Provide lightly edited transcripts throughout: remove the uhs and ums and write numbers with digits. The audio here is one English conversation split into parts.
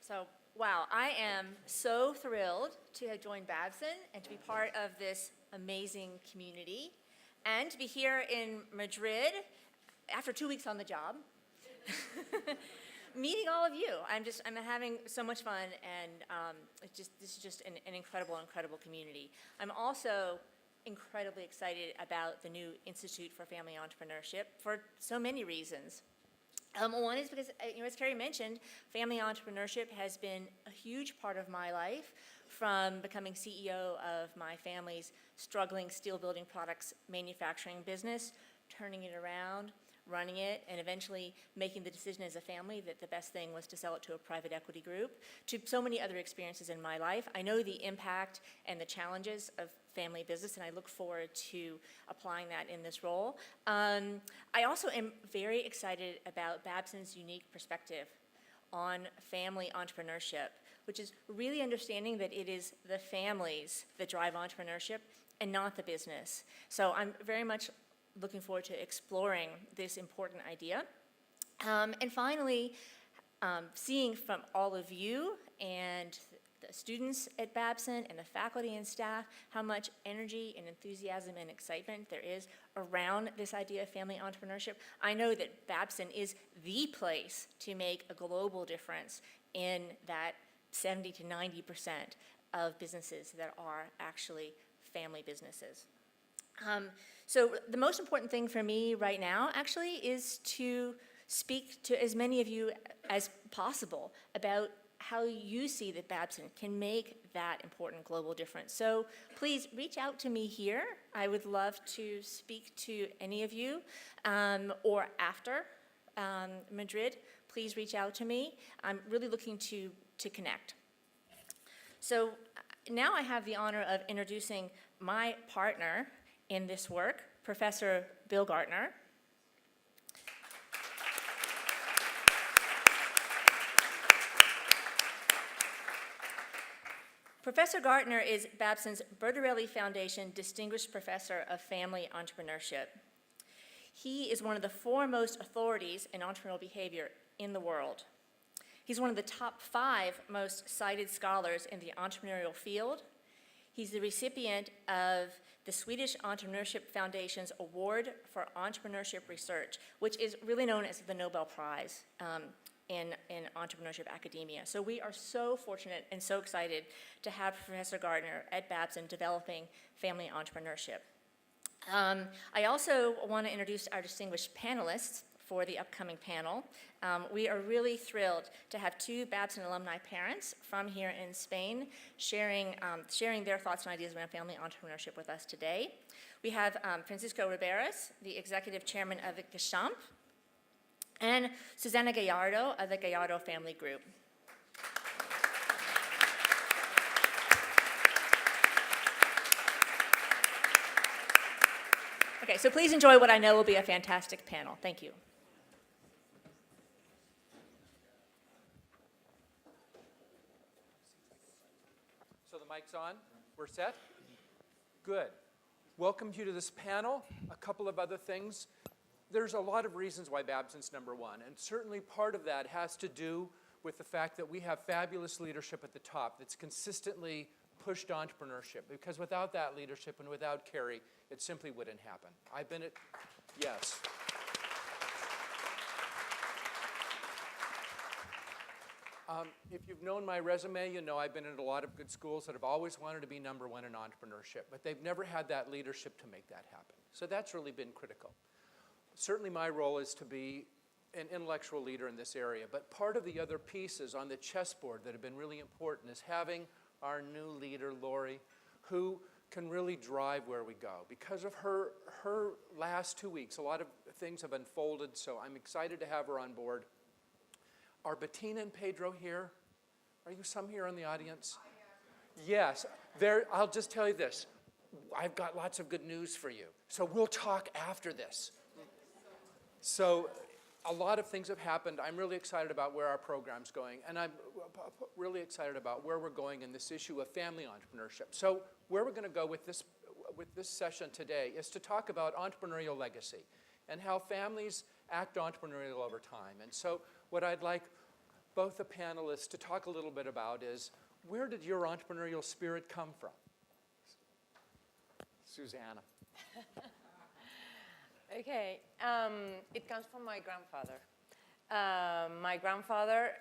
So, wow, I am so thrilled to have joined Babson and to be part of this amazing community and to be here in Madrid after 2 weeks on the job, meeting all of you. I'm having so much fun, and this is just an incredible community. I'm also incredibly excited about the new Institute for Family Entrepreneurship for so many reasons. One is because, as Carrie mentioned, family entrepreneurship has been a huge part of my life, from becoming CEO of my family's struggling steel building products manufacturing business, turning it around, running it, and eventually making the decision as a family that the best thing was to sell it to a private equity group, to so many other experiences in my life. I know the impact and the challenges of family business, and I look forward to applying that in this role. I also am very excited about Babson's unique perspective on family entrepreneurship, which is really understanding that it is the families that drive entrepreneurship and not the business. So I'm very much looking forward to exploring this important idea. And finally, seeing from all of you and the students at Babson and the faculty and staff how much energy and enthusiasm and excitement there is around this idea of family entrepreneurship. I know that Babson is the place to make a global difference in that 70 to 90% of businesses that are actually family businesses. So the most important thing for me right now actually is to speak to as many of you as possible about how you see that Babson can make that important global difference. So please reach out to me here. I would love to speak to any of you, or after Madrid, please reach out to me. I'm really looking to connect. So now I have the honor of introducing my partner in this work, Professor Bill Gartner. Professor Gartner is Babson's Bertarelli Foundation Distinguished Professor of Family Entrepreneurship. He is one of the foremost authorities in entrepreneurial behavior in the world. He's one of the top 5 most cited scholars in the entrepreneurial field. He's the recipient of the Swedish Entrepreneurship Foundation's Award for Entrepreneurship Research, which is really known as the Nobel Prize in entrepreneurship academia. So we are so fortunate and so excited to have Professor Gartner at Babson developing family entrepreneurship. I also want to introduce our distinguished panelists for the upcoming panel. We are really thrilled to have 2 Babson alumni parents from here in Spain sharing their thoughts and ideas around family entrepreneurship with us today. We have Francisco Riberas, the executive chairman of Gestamp, and Susana Gallardo of the Gallardo Family Group. Okay, so please enjoy what I know will be a fantastic panel. Thank you. So the mic's on? We're set? Good. Welcome you to this panel. A couple of other things. There's a lot of reasons why Babson's #1, and certainly part of that has to do with the fact that we have fabulous leadership at the top that's consistently pushed entrepreneurship, because without that leadership and without Carrie, it simply wouldn't happen. I've been at, yes. If you've known my resume, you know I've been at a lot of good schools that have always wanted to be #1 in entrepreneurship, but they've never had that leadership to make that happen. So that's really been critical. Certainly my role is to be an intellectual leader in this area, but part of the other pieces on the chessboard that have been really important is having our new leader, Lori, who can really drive where we go. Because of her last 2 weeks, a lot of things have unfolded, so I'm excited to have her on board. Are Bettina and Pedro here? Are you some here in the audience? Yes. I'll just tell you this. I've got lots of good news for you. So we'll talk after this. So a lot of things have happened. I'm really excited about where our program's going, and I'm really excited about where we're going in this issue of family entrepreneurship. So where we're going to go with this session today is to talk about entrepreneurial legacy and how families act entrepreneurial over time. And so what I'd like both the panelists to talk a little bit about is, where did your entrepreneurial spirit come from? Susana. Okay, it comes from my grandfather. My grandfather,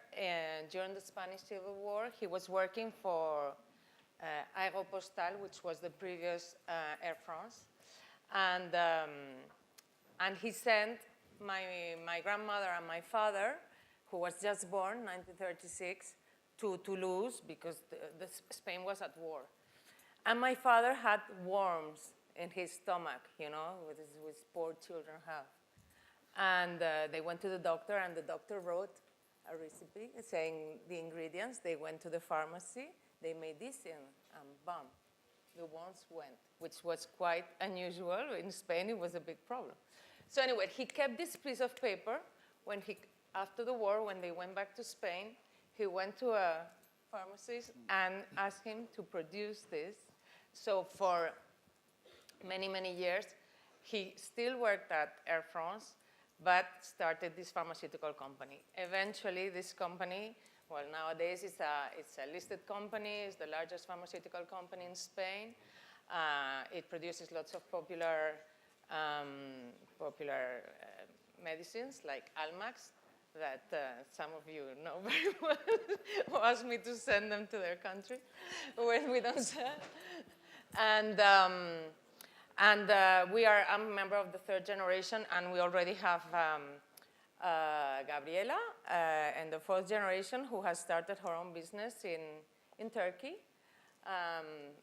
during the Spanish Civil War, he was working for Aeropostal, which was the previous Air France, and he sent my grandmother and my father, who was just born, 1936, to Toulouse because Spain was at war. And my father had worms in his stomach, you know, with poor children have. And they went to the doctor, and the doctor wrote a recipe saying the ingredients. They went to the pharmacy, they made this, and bam, the worms went, which was quite unusual. In Spain, it was a big problem. So anyway, he kept this piece of paper. After the war, when they went back to Spain, he went to a pharmacist and asked him to produce this. So for many, many years, he still worked at Air France, but started this pharmaceutical company. Eventually, this company, well, nowadays it's a listed company. It's the largest pharmaceutical company in Spain. It produces lots of popular medicines like Almax that some of you know very well, who asked me to send them to their country when we don't sell. And I'm a member of the third generation, and we already have Gabriela and the fourth generation, who has started her own business in Turkey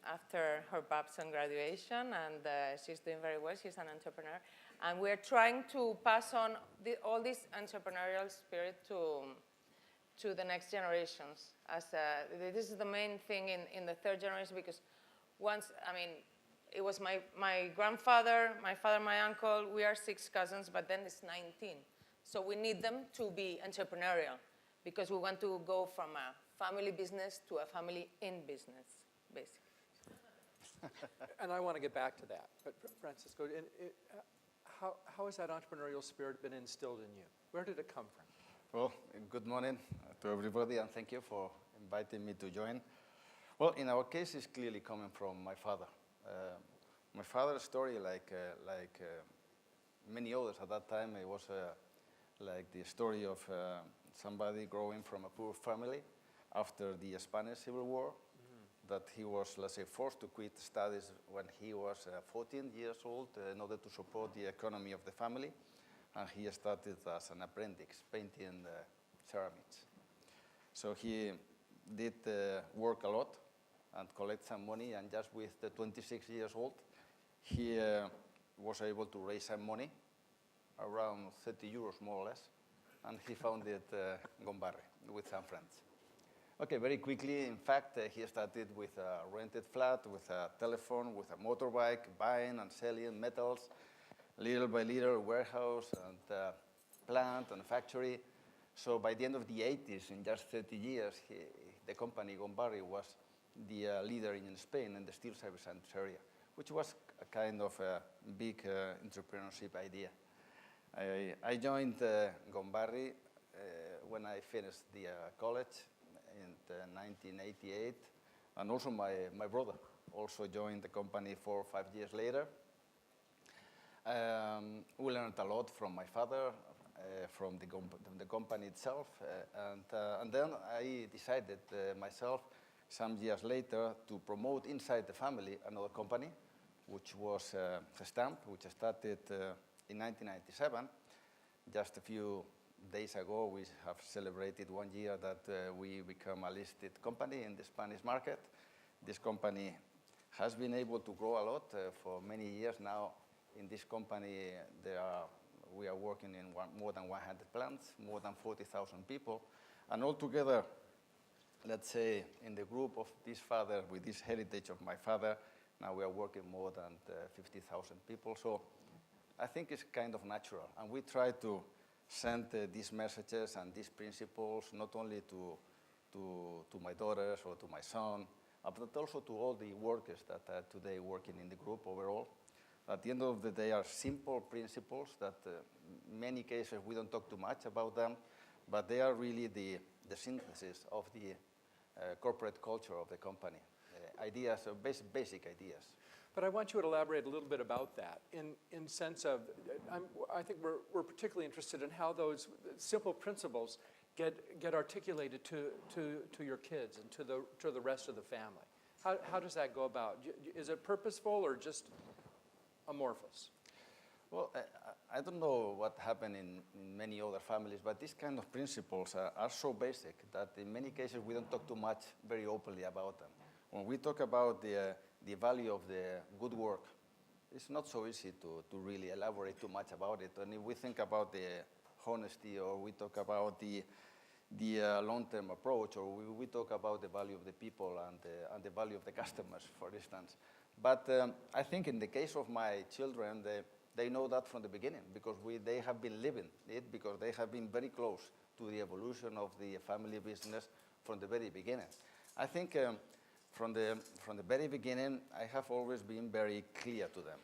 after her Babson graduation, and she's doing very well. She's an entrepreneur. And we're trying to pass on all this entrepreneurial spirit to the next generations. This is the main thing in the third generation, because it was my grandfather, my father, my uncle. We are 6 cousins, but then it's 19. So we need them to be entrepreneurial, because we want to go from a family business to a family in business, basically. And I want to get back to that. But Francisco, how has that entrepreneurial spirit been instilled in you? Where did it come from? Well, good morning to everybody, and thank you for inviting me to join. Well, in our case, it's clearly coming from my father. My father's story, like many others at that time, it was like the story of somebody growing from a poor family after the Spanish Civil War, that he was, let's say, forced to quit studies when he was 14 years old in order to support the economy of the family. And he started as an apprentice, painting ceramics. So he did work a lot and collect some money, and just with 26 years old, he was able to raise some money, around 30 euros more or less, and he founded Gombarri with some friends. Okay, very quickly, in fact, he started with a rented flat, with a telephone, with a motorbike, buying and selling metals, little by little, warehouse and plant and factory. So by the end of the 80s, in just 30 years, the company Gombarri was the leader in Spain in the steel service area, which was a kind of a big entrepreneurship idea. I joined Gombarri when I finished the college in 1988, and also my brother also joined the company 4 or 5 years later. We learned a lot from my father, from the company itself, and then I decided myself some years later to promote inside the family another company, which was Gestamp, which started in 1997. Just a few days ago, we have celebrated 1 year that we become a listed company in the Spanish market. This company has been able to grow a lot for many years now. In this company, we are working in more than 100 plants, more than 40,000 people, and altogether, let's say, in the group of this father, with this heritage of my father, now we are working more than 50,000 people. So I think it's kind of natural, and we try to send these messages and these principles not only to my daughters or to my son, but also to all the workers that are today working in the group overall. At the end of the day, are simple principles that in many cases we don't talk too much about them, but they are really the the synthesis of the corporate culture of the company. Ideas, basic ideas. But I want you to elaborate a little bit about that in sense of, I think we're particularly interested in how those simple principles get articulated to your kids and to the rest of the family. How does that go about? Is it purposeful or just amorphous? Well, I don't know what happened in many other families, but these kind of principles are so basic that in many cases we don't talk too much very openly about them. When we talk about the value of the good work, it's not so easy to really elaborate too much about it. And if we think about the honesty, or we talk about the long-term approach, or we talk about the value of the people and the value of the customers, for instance. But I think in the case of my children, they know that from the beginning, because they have been living it, because they have been very close to the evolution of the family business from the very beginning. I think from the very beginning, I have always been very clear to them.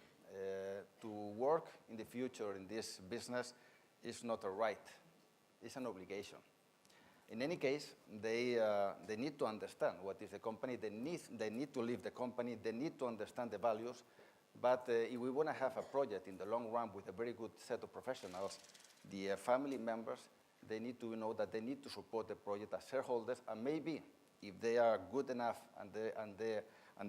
To work in the future in this business is not a right, it's an obligation. In any case, they need to understand what is the company, they need to leave the company, they need to understand the values, but if we want to have a project in the long run with a very good set of professionals, the family members, they need to know that they need to support the project as shareholders, and maybe if they are good enough and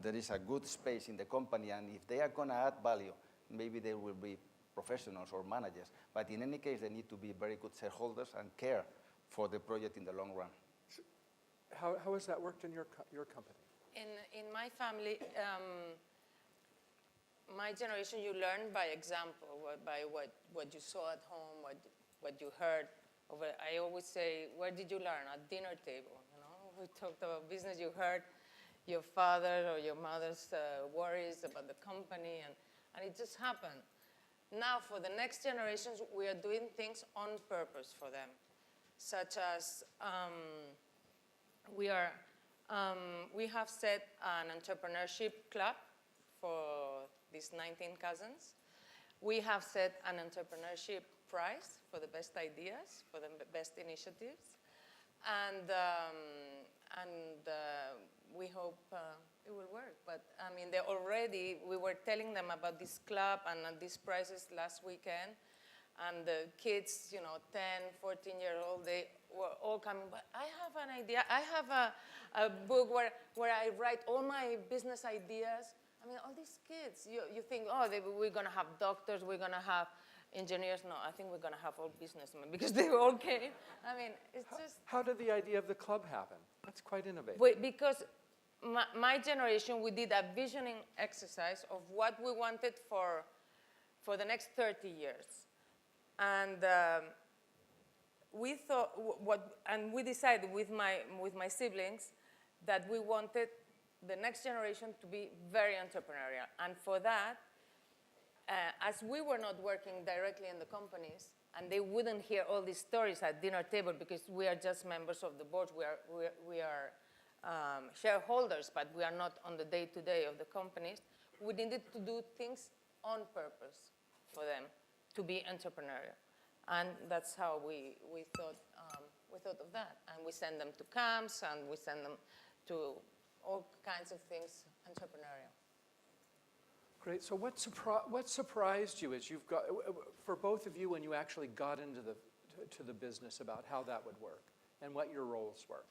there is a good space in the company, and if they are going to add value, maybe they will be professionals or managers. But in any case, they need to be very good shareholders and care for the project in the long run. How has that worked in your company? In my family, my generation, you learn by example, by what you saw at home, what you heard. I always say, where did you learn? At dinner table. We talked about business. You heard your father or your mother's worries about the company, and it just happened. Now, for the next generations, we are doing things on purpose for them, such as we have set an entrepreneurship club for these 19 cousins. We have set an entrepreneurship prize for the best ideas, for the best initiatives. And we hope it will work. But I mean, we were telling them about this club and these prizes last weekend. And the kids, 10, 14-year-old, they were all coming, but I have an idea. I have a book where I write all my business ideas. I mean, all these kids, you think, we're going to have doctors, we're going to have engineers. No, I think we're going to have all businessmen, because they all came. I mean, it's just... How did the idea of the club happen? That's quite innovative. Because my generation, we did a visioning exercise of what we wanted for the next 30 years. And we thought, and we decided with my siblings that we wanted the next generation to be very entrepreneurial. And for that, as we were not working directly in the companies, and they wouldn't hear all these stories at dinner table, because we are just members of the board, we are shareholders, but we are not on the day-to-day of the companies, we needed to do things on purpose for them to be entrepreneurial. And that's how we thought of that. And we send them to camps, and we send them to all kinds of things entrepreneurial. Great. So what surprised you as for both of you, when you actually got into the business, about how that would work and what your roles were?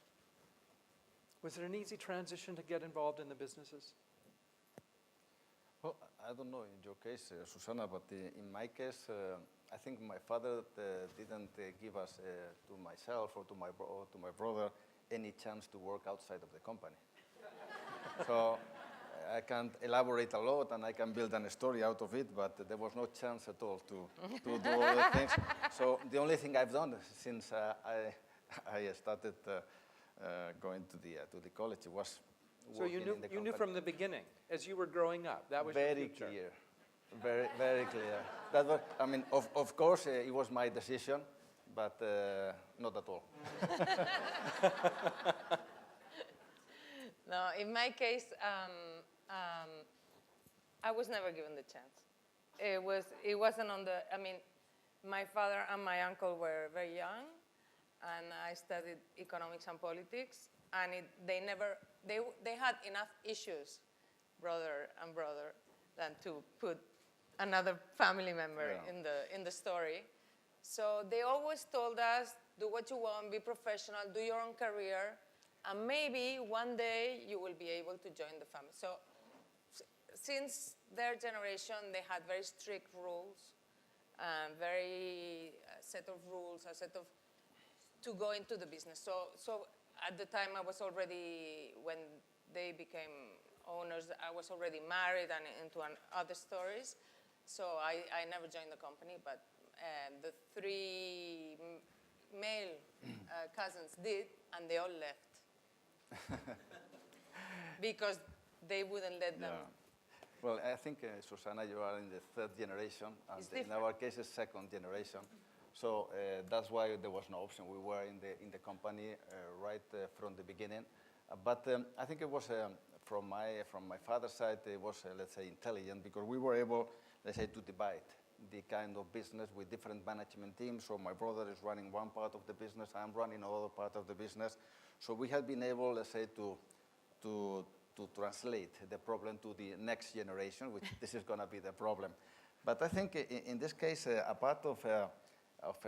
Was it an easy transition to get involved in the businesses? Well, I don't know in your case, Susana, but in my case, I think my father didn't give us, to myself or to my brother, any chance to work outside of the company. So I can't elaborate a lot, and I can build a story out of it, but there was no chance at all to do other things. So the only thing I've done since I started going to the college was working in the company. You knew from the beginning, as you were growing up, that was your future. Very clear, very clear. That was, I mean, of course, it was my decision, but not at all. No, in my case, I was never given the chance. It wasn't on the, I mean, my father and my uncle were very young, and I studied economics and politics, and they had enough issues, brother and brother, than to put another family member in the story. So they always told us, do what you want, be professional, do your own career, and maybe one day you will be able to join the family. So since their generation, they had very strict rules, very set of rules, a set of to go into the business. So at the time I was already, when they became owners, I was already married and into other stories. So I never joined the company, but the three male cousins did, and they all left. Because they wouldn't let them. Well, I think, Susana, you are in the third generation, and in our case, it's second generation. So that's why there was no option. We were in the company right from the beginning. But I think it was, from my father's side, it was, let's say, intelligent, because we were able, let's say, to divide the kind of business with different management teams. So my brother is running one part of the business, I'm running another part of the business. So we have been able, let's say, to translate the problem to the next generation, which this is going to be the problem. But I think in this case, a part of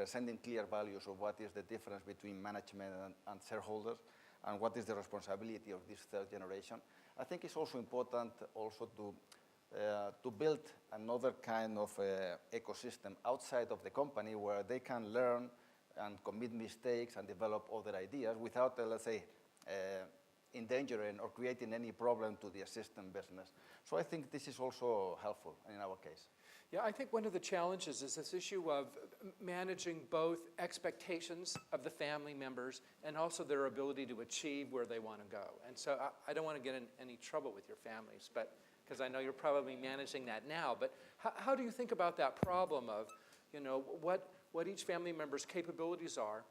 sending clear values of what is the difference between management and shareholders, and what is the responsibility of this third generation, I think it's also important also to build another kind of ecosystem outside of the company where they can learn and commit mistakes and develop other ideas without, let's say, endangering or creating any problem to the existing business. So I think this is also helpful in our case. Yeah, I think one of the challenges is this issue of managing both expectations of the family members and also their ability to achieve where they want to go. And so I don't want to get in any trouble with your families, but because I know you're probably managing that now. But how do you think about that problem of, what each family member's capabilities are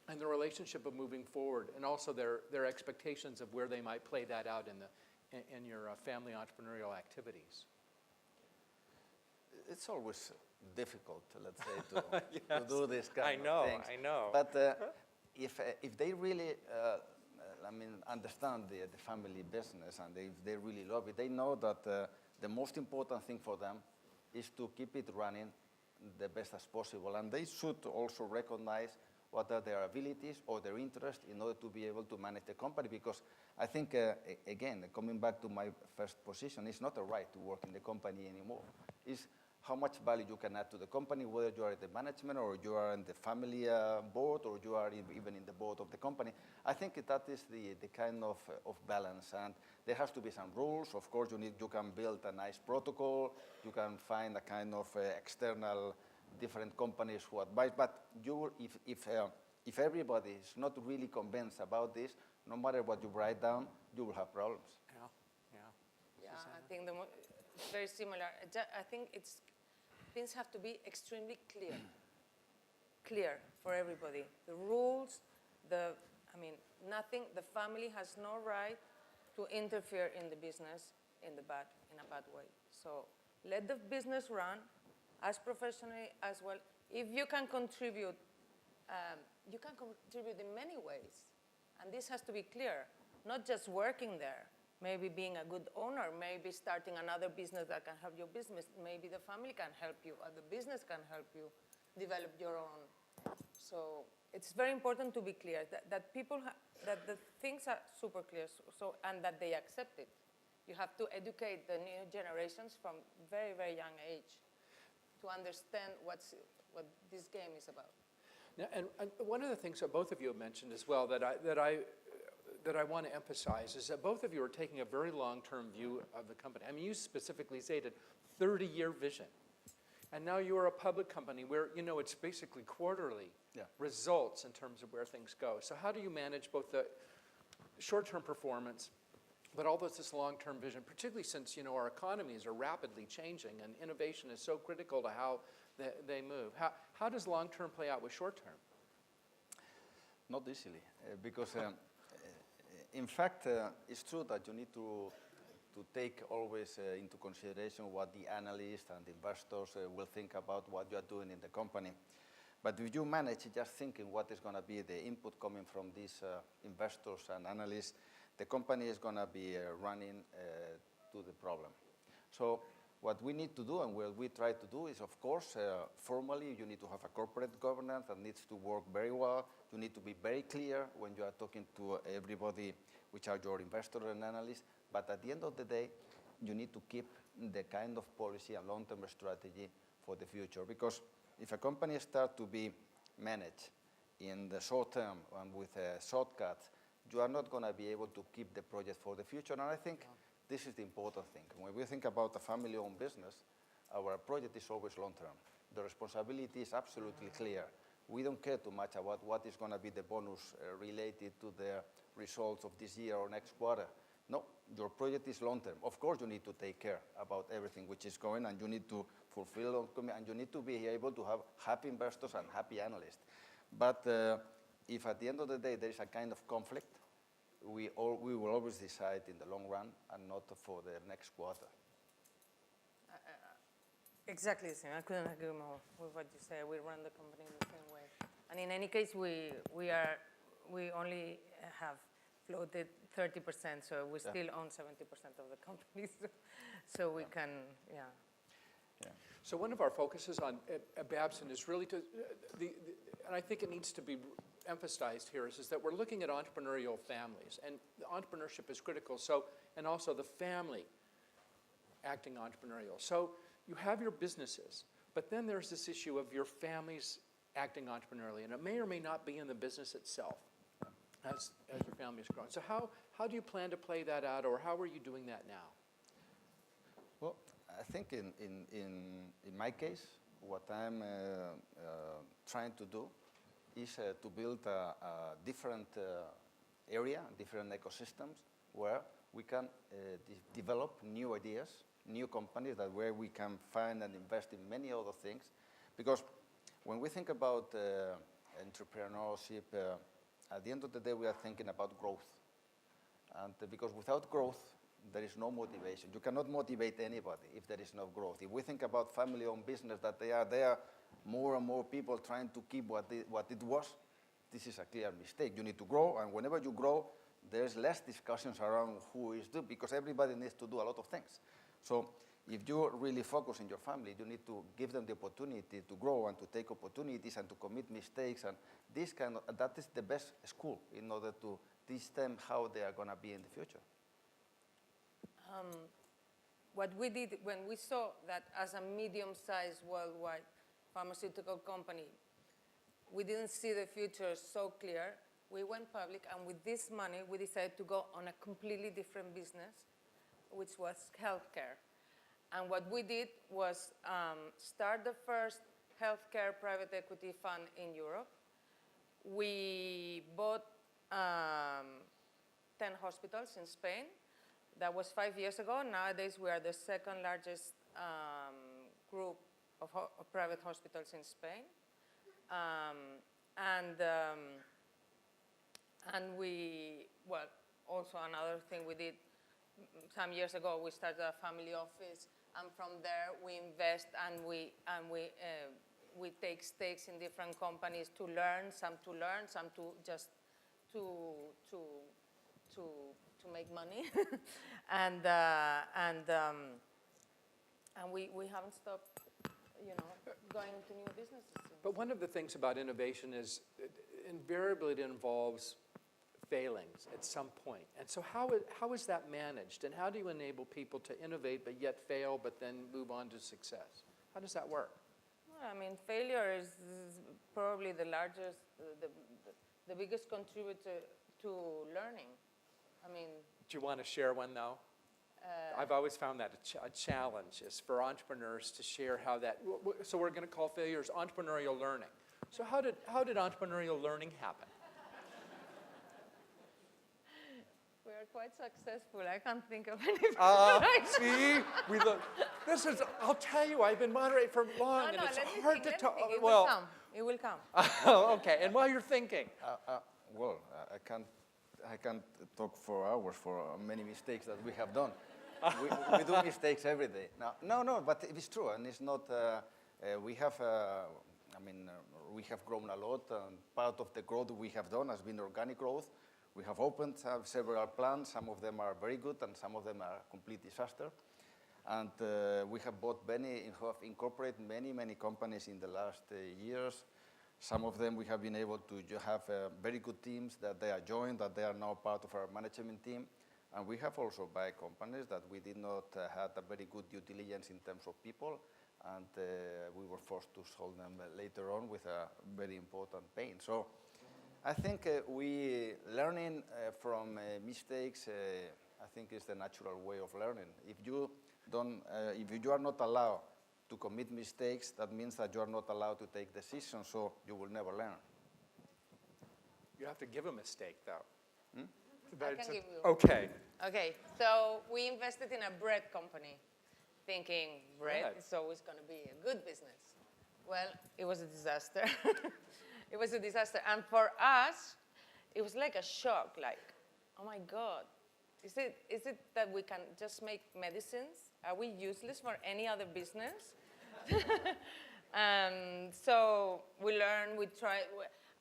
and the relationship of moving forward, and also their expectations of where they might play that out in your family entrepreneurial activities? It's always difficult, let's say, to do this kind of things. I know. But if they really, understand the family business, and if they really love it, they know that the most important thing for them is to keep it running the best as possible. And they should also recognize what are their abilities or their interests in order to be able to manage the company. Because I think, again, coming back to my first position, it's not a right to work in the company anymore. It's how much value you can add to the company, whether you are at the management or you are in the family board or you are even in the board of the company. I think that is the kind of balance, and there has to be some rules. Of course, you can build a nice protocol, you can find a kind of external different companies who advise, but if everybody is not really convinced about this, no matter what you write down, you will have problems. Yeah, I think it's very similar. I think things have to be extremely clear for everybody. The rules, nothing. The family has no right to interfere in the business in a bad way. So let the business run as professionally as well. If you can contribute, in many ways, and this has to be clear. Not just working there. Maybe being a good owner, maybe starting another business that can help your business. Maybe the family can help you, or the business can help you develop your own. So it's very important to be clear that that the things are super clear, and that they accept it. You have to educate the new generations from very, very young age to understand what this game is about. Now, and one of the things that both of you have mentioned as well that I want to emphasize is that both of you are taking a very long-term view of the company. I mean, you specifically stated 30-year vision. And now you are a public company where, it's basically quarterly results in terms of where things go. So how do you manage both the short-term performance, but also this long-term vision, particularly since, our economies are rapidly changing and innovation is so critical to how they move. How does long-term play out with short-term? Not easily, because in fact, it's true that you need to take always into consideration what the analysts and the investors will think about what you are doing in the company. But if you manage just thinking what is going to be the input coming from these investors and analysts, the company is going to be running to the problem. So what we need to do and what we try to do is, of course, formally, you need to have a corporate governance that needs to work very well. You need to be very clear when you are talking to everybody, which are your investors and analysts. But at the end of the day, you need to keep the kind of policy and long-term strategy for the future. Because if a company starts to be managed in the short term and with shortcuts, you are not going to be able to keep the project for the future. And I think this is the important thing. When we think about a family-owned business, our project is always long-term. The responsibility is absolutely clear. We don't care too much about what is going to be the bonus related to the results of this year or next quarter. No, your project is long-term. Of course, you need to take care about everything which is going, and you need to fulfill, and you need to be able to have happy investors and happy analysts. But if at the end of the day there is a kind of conflict, we will always decide in the long run and not for the next quarter. Exactly the same. I couldn't agree more with what you say. We run the company in the same way. And in any case, we only have floated 30%, so we still own 70% of the company. So we can, yeah. So one of our focuses at Babson is really to, and I think it needs to be emphasized here, is that we're looking at entrepreneurial families, and entrepreneurship is critical. So, and also the family acting entrepreneurial. So you have your businesses, but then there's this issue of your families acting entrepreneurially, and it may or may not be in the business itself as your family is growing. So how do you plan to play that out, or how are you doing that now? Well, I think in my case, what I'm trying to do is to build a different area, different ecosystems where we can develop new ideas, new companies where we can find and invest in many other things. Because when we think about entrepreneurship, at the end of the day, we are thinking about growth. And because without growth, there is no motivation. You cannot motivate anybody if there is no growth. If we think about family-owned business, that there are more and more people trying to keep what it was, this is a clear mistake. You need to grow, and whenever you grow, there's less discussions around who is doing, because everybody needs to do a lot of things. So if you really focus in your family, you need to give them the opportunity to grow and to take opportunities and to commit mistakes, and that is the best school in order to teach them how they are going to be in the future. What we did when we saw that as a medium-sized worldwide pharmaceutical company, we didn't see the future so clear, we went public, and with this money, we decided to go on a completely different business, which was healthcare. And what we did was start the first healthcare private equity fund in Europe. We bought 10 hospitals in Spain. That was 5 years ago. Nowadays, we are the second largest group of private hospitals in Spain. And we, well, also another thing we did some years ago, we started a family office, and from there we invest and we take stakes in different companies to learn, some to just to make money, and we haven't stopped, going into new businesses. But one of the things about innovation is invariably it involves failings at some point. And so how is that managed? And how do you enable people to innovate but yet fail but then move on to success? How does that work? Well, I mean, failure is probably the largest, the biggest contributor to learning. I mean... Do you want to share one, though? I've always found that a challenge is for entrepreneurs to share how that... So we're going to call failures entrepreneurial learning. So how did entrepreneurial learning happen? We are quite successful. I can't think of anything. See, I'll tell you, I've been moderating for long, and it's hard to talk. It will come. Okay, and while you're thinking. Well, I can't talk for hours for many mistakes that we have done. we do mistakes every day. No, but it's true, and it's not. We have, we have grown a lot, and part of the growth we have done has been organic growth. We have opened several plants. Some of them are very good, and some of them are complete disaster. And we have bought have incorporated many companies in the last years. Some of them we have been able to have very good teams that they are joined, that they are now part of our management team. And we have also buy companies that we did not have a very good due diligence in terms of people, and we were forced to sell them later on with a very important pain. So I think we learning from mistakes, I think is the natural way of learning. If you are not allowed to commit mistakes, that means that you are not allowed to take decisions, so you will never learn. You have to give a mistake, though. I can give you. Okay. Okay, so we invested in a bread company, thinking bread is always going to be a good business. Well, it was a disaster. It was a disaster. And for us, it was like a shock, like, oh my God, is it that we can just make medicines? Are we useless for any other business? And so we learned, we tried,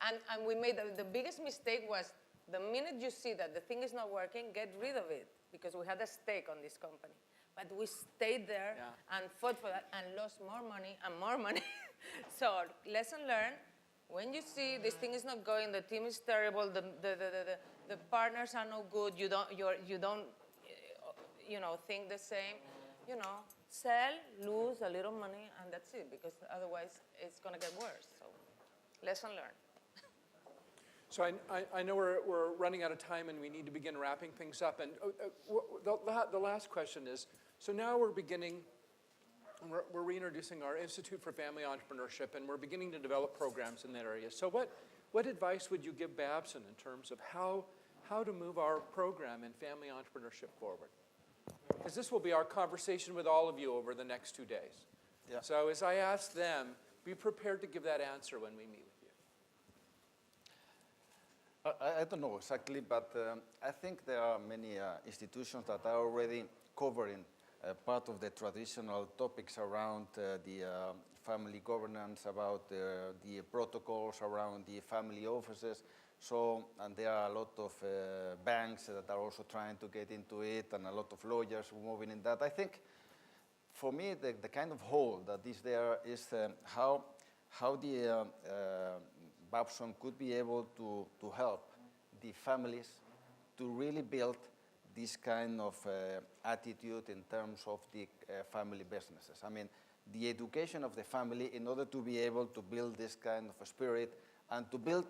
and we made the biggest mistake was the minute you see that the thing is not working, get rid of it, because we had a stake on this company. But we stayed there and fought for that and lost more money and more money. So lesson learned, when you see this thing is not going, the team is terrible, the partners are no good, you don't think the same, sell, lose a little money, and that's it, because otherwise it's going to get worse. So lesson learned. So I know we're running out of time and we need to begin wrapping things up. And the last question is, so now we're we're reintroducing our Institute for Family Entrepreneurship, and we're beginning to develop programs in that area. So what advice would you give Babson in terms of how to move our program in family entrepreneurship forward? Because this will be our conversation with all of you over the next 2 days. Yeah. So as I ask them, be prepared to give that answer when we meet with you. I don't know exactly, but I think there are many institutions that are already covering part of the traditional topics around the family governance, about the protocols around the family offices. So, and there are a lot of banks that are also trying to get into it, and a lot of lawyers moving in that. I think, for me, the kind of hole that is there is how the Babson could be able to help the families to really build this kind of attitude in terms of the family businesses. I mean, the education of the family in order to be able to build this kind of a spirit and to build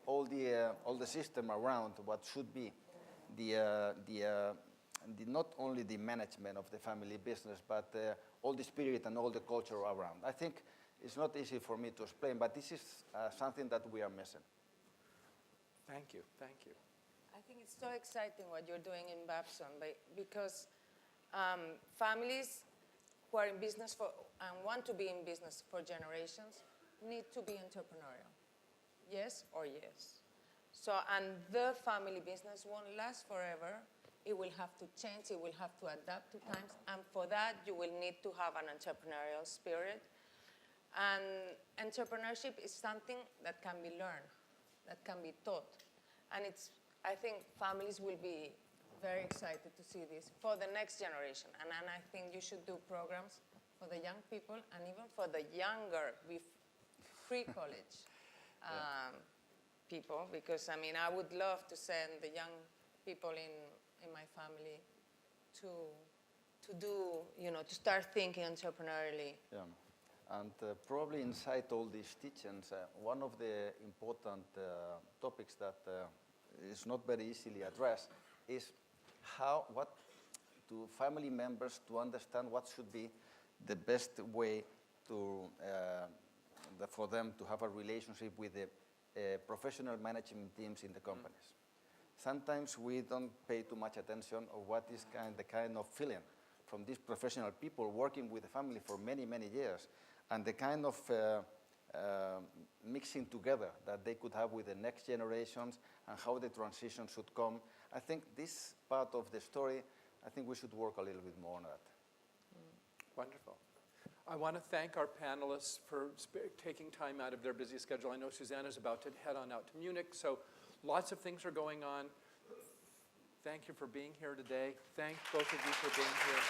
all the system around what should be not only the management of the family business, but all the spirit and all the culture around. I think it's not easy for me to explain, but this is something that we are missing. Thank you, thank you. I think it's so exciting what you're doing in Babson, because families who are in business and want to be in business for generations need to be entrepreneurial. Yes or yes. So, and the family business won't last forever. It will have to change, it will have to adapt to times, and for that you will need to have an entrepreneurial spirit. And entrepreneurship is something that can be learned, that can be taught. And I think families will be very excited to see this for the next generation. And I think you should do programs for the young people and even for the younger, pre-college people, because I mean, I would love to send the young people in my family to do, to start thinking entrepreneurially. Yeah. And probably inside all these teachings, one of the important topics that is not very easily addressed is what to family members to understand what should be the best way for them to have a relationship with the professional management teams in the companies. Sometimes we don't pay too much attention of what is the kind of feeling from these professional people working with the family for many, many years, and the kind of mixing together that they could have with the next generations and how the transition should come. I think this part of the story, I think we should work a little bit more on that. Wonderful. I want to thank our panelists for taking time out of their busy schedule. I know Susana's about to head on out to Munich, so lots of things are going on. Thank you for being here today. Thank both of you for being here.